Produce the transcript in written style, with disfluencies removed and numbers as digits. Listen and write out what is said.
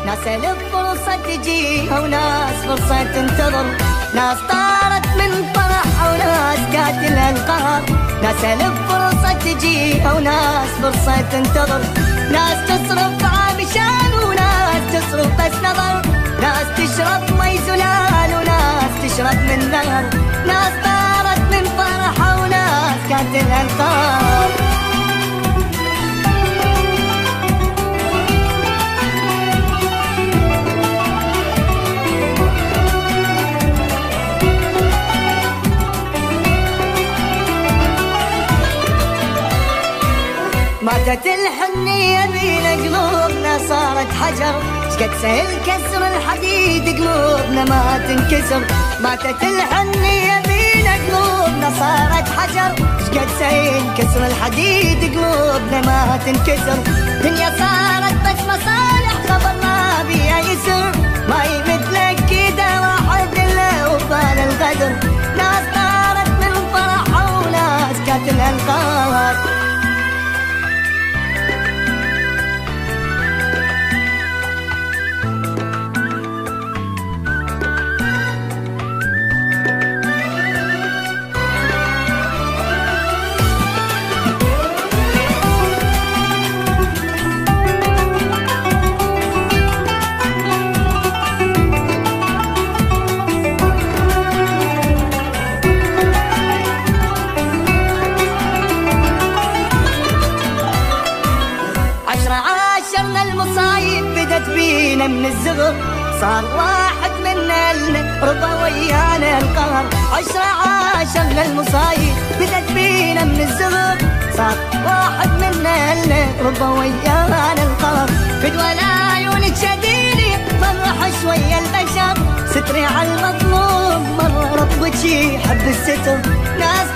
ناس الف فرصة تجيها وناس فرصة تنتظر، ناس طارت من فرح وناس قاتلها القهر. ناس الف فرصة تجيها وناس فرصة تنتظر، ناس تصرف عامشان وناس تصرف بس نظر، ناس تشرب مي زلال وناس تشرب من نهر، ناس طارت من فرحة وناس قاتلها القهر. ماتت الحنية بين قلوبنا صارت حجر، شقد سهل كسر الحديد قلوبنا ما تنكسر. ماتت الحنية بين قلوبنا صارت حجر، شقد سهل كسر الحديد قلوبنا ما تنكسر. دنيا صارت بس مصالح خبر ما بيها يسر، ما يمثلك كده واحد الا وبال الغدر. ناس طارت من فرحة وناس قاتلها القهر. عاشرنا المصايب بدت بينا من الزغر، صار واحد منا لنا رضا ويانا القهر. عاشرنا المصايب بدت بينا من الزغر، صار واحد منا لنا رضا ويانا القهر. فدوى العيون تشديني فرح شوية البشر، ستري على المظلوم مرة ربك يحب الستر. ناس